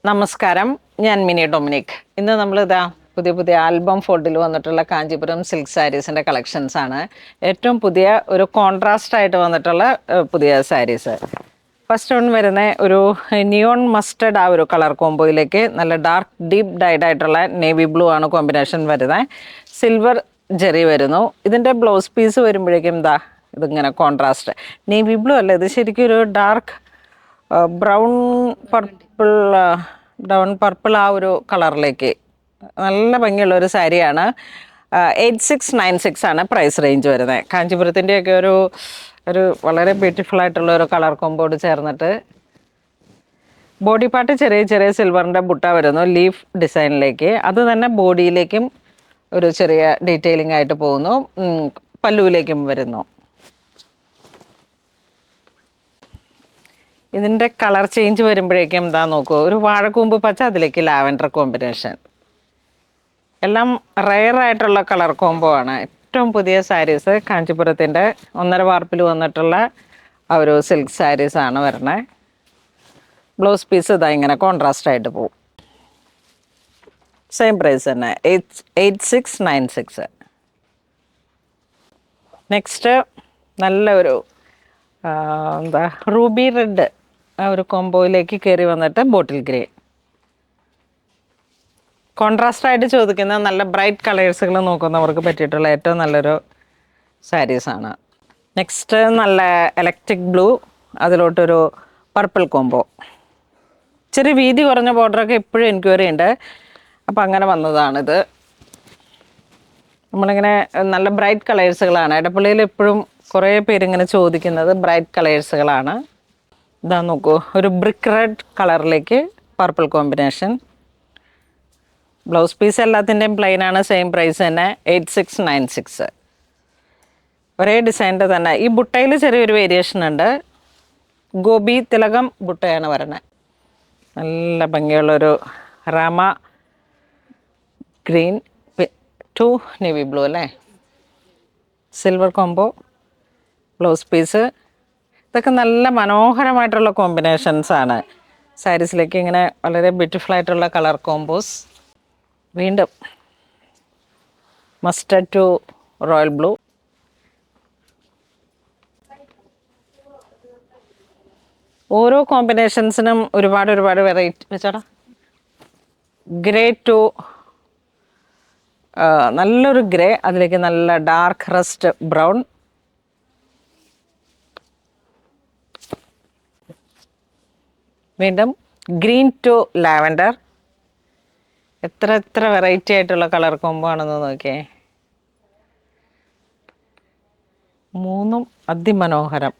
നമസ്കാരം, ഞാൻ mini Dominic. ഇന്ന് നമ്മളിതാ പുതിയ ആൽബം ഫോൾഡിൽ വന്നിട്ടുള്ള കാഞ്ചീപുരം സിൽക്ക് സാരീസിൻ്റെ കളക്ഷൻസ് ആണ്. ഏറ്റവും പുതിയ ഒരു കോൺട്രാസ്റ്റ് ആയിട്ട് വന്നിട്ടുള്ള പുതിയ സാരീസ്. ഫസ്റ്റ് വൺ വരുന്ന ഒരു നിയോൺ മസ്റ്റർഡ് ആ ഒരു കളർ കോംബോയിലേക്ക് നല്ല ഡാർക്ക് ഡീപ്പ് ഡൈഡ് ആയിട്ടുള്ള നേവി ബ്ലൂ ആണ് കോമ്പിനേഷൻ വരുന്നത്. സിൽവർ ജെറി വരുന്നു. ഇതിൻ്റെ ബ്ലൗസ് പീസ് വരുമ്പോഴേക്കും ഇതാ ഇതിങ്ങനെ കോൺട്രാസ്റ്റ് നേവി ബ്ലൂ അല്ല, ഇത് ശരിക്കും ഒരു ഡാർക്ക് ബ്രൗൺ പർപ്പിൾ ആ ഒരു കളറിലേക്ക് നല്ല ഭംഗിയുള്ള ഒരു സാരിയാണ്. 8696 ആണ് പ്രൈസ് റേഞ്ച് വരുന്നത്. കാഞ്ചീപുരത്തിൻ്റെയൊക്കെ ഒരു വളരെ ബ്യൂട്ടിഫുൾ ആയിട്ടുള്ള ഒരു കളർ കോമ്പോട് ചേർന്നിട്ട് ബോഡി പാർട്ട് ചെറിയ ചെറിയ സിൽവറിൻ്റെ ബുട്ട വരുന്നു ലീഫ് ഡിസൈനിലേക്ക്. അത് തന്നെ ബോഡിയിലേക്കും ഒരു ചെറിയ ഡീറ്റെയിലിംഗ് ആയിട്ട് പോകുന്നു, പല്ലുവിലേക്കും വരുന്നു. ഇതിൻ്റെ കളർ ചേഞ്ച് വരുമ്പോഴേക്കും എന്താ നോക്കൂ, ഒരു വാഴക്കൂമ്പ് പച്ച, അതിലേക്ക് ലാവൻഡർ കോമ്പിനേഷൻ. എല്ലാം റെയർ ആയിട്ടുള്ള കളർ കോംബോ ആണ്. ഏറ്റവും പുതിയ സാരീസ് കാഞ്ചീപുരത്തിൻ്റെ 1.5 വാർപ്പിൽ വന്നിട്ടുള്ള ആ ഒരു സിൽക്ക് സാരീസാണ് വരണേ. ബ്ലൗസ് പീസ് ഇതാ ഇങ്ങനെ കോൺട്രാസ്റ്റ് ആയിട്ട് പോകും. സെയിം പ്രൈസ് തന്നെ, 8696. നെക്സ്റ്റ് നല്ല ഒരു റൂബി റെഡ് ആ ഒരു കോംബോയിലേക്ക് കയറി വന്നിട്ട് ബോട്ടിൽ ഗ്രേ. കോൺട്രാസ്റ്റ് ആയിട്ട് ചോദിക്കുന്ന നല്ല ബ്രൈറ്റ് കളേഴ്സുകൾ നോക്കുന്നവർക്ക് പറ്റിയിട്ടുള്ള ഏറ്റവും നല്ലൊരു സാരീസാണ്. നെക്സ്റ്റ് നല്ല ഇലക്ട്രിക് ബ്ലൂ, അതിലോട്ടൊരു പർപ്പിൾ കോംബോ. ചെറിയ വീതി കുറഞ്ഞ ബോർഡറൊക്കെ എപ്പോഴും എൻക്വയറി ഉണ്ട്, അപ്പം അങ്ങനെ വന്നതാണിത്. നമ്മളിങ്ങനെ നല്ല ബ്രൈറ്റ് കളേഴ്സുകളാണ്. ഇടപ്പള്ളിയിൽ എപ്പോഴും കുറേ പേരിങ്ങനെ ചോദിക്കുന്നത് ബ്രൈറ്റ് കളേഴ്സുകളാണ്. ഇതാ നോക്കൂ, ഒരു ബ്രിക്ക് റെഡ് കളറിലേക്ക് പർപ്പിൾ കോമ്പിനേഷൻ. ബ്ലൗസ് പീസ് എല്ലാത്തിൻ്റെയും പ്ലെയിൻ ആണ്, സെയിം പ്രൈസ് തന്നെ, 8696. ഒരേ ഡിസൈനിൻ്റെ തന്നെ. ഈ ബുട്ടയിൽ ചെറിയൊരു വേരിയേഷൻ ഉണ്ട്. ഗോപി തിലകം ബുട്ടയാണ് വരണത്. നല്ല ഭംഗിയുള്ളൊരു റാമ ഗ്രീൻ ടു നേവി ബ്ലൂ അല്ലേ, സിൽവർ കോംബോ. ബ്ലൗസ് പീസ് ഇതൊക്കെ നല്ല മനോഹരമായിട്ടുള്ള കോമ്പിനേഷൻസ് ആണ്. സാരീസിലേക്ക് ഇങ്ങനെ വളരെ ബ്യൂട്ടിഫുൾ ആയിട്ടുള്ള കളർ കോംബോസ്. വീണ്ടും മസ്റ്റർഡ് ടു റോയൽ ബ്ലൂ. ഓരോ കോമ്പിനേഷൻസിനും ഒരുപാട് വെറൈറ്റി വെച്ചാടാ. ഗ്രേ ടു നല്ലൊരു ഗ്രേ, അതിലേക്ക് നല്ല ഡാർക്ക് റസ്റ്റ് ബ്രൗൺ. വീണ്ടും ഗ്രീൻ ടു ലാവൻഡർ. എത്ര വെറൈറ്റി ആയിട്ടുള്ള കളർ കോംബോ ആണെന്ന് നോക്കിയേ. മൂന്നും അതിമനോഹരം.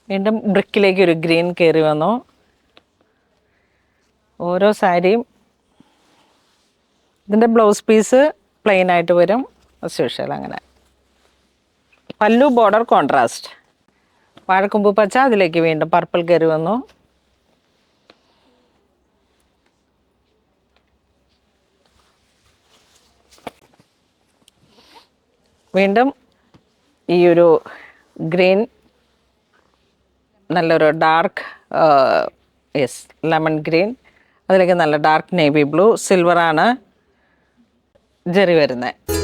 വീണ്ടും ബ്രിക്കിലേക്ക് ഒരു ഗ്രീൻ കയറി വന്നു. ഓരോ സാരിയും ഇതിൻ്റെ ബ്ലൗസ് പീസ് പ്ലെയിൻ ആയിട്ട് വരും ആസ് യൂഷ്വൽ. അങ്ങനെ പല്ലു ബോർഡർ കോൺട്രാസ്റ്റ്. വാഴക്കൊമ്പ് പച്ച, അതിലേക്ക് വീണ്ടും പർപ്പിൾ കയറി വന്നു. വീണ്ടും ഈ ഒരു ഗ്രീൻ, നല്ലൊരു ഡാർക്ക് ലെമൺ ഗ്രീൻ, അതിലേക്ക് നല്ല ഡാർക്ക് നേവി ബ്ലൂ. സിൽവറാണ് ജെറി വരുന്നത്.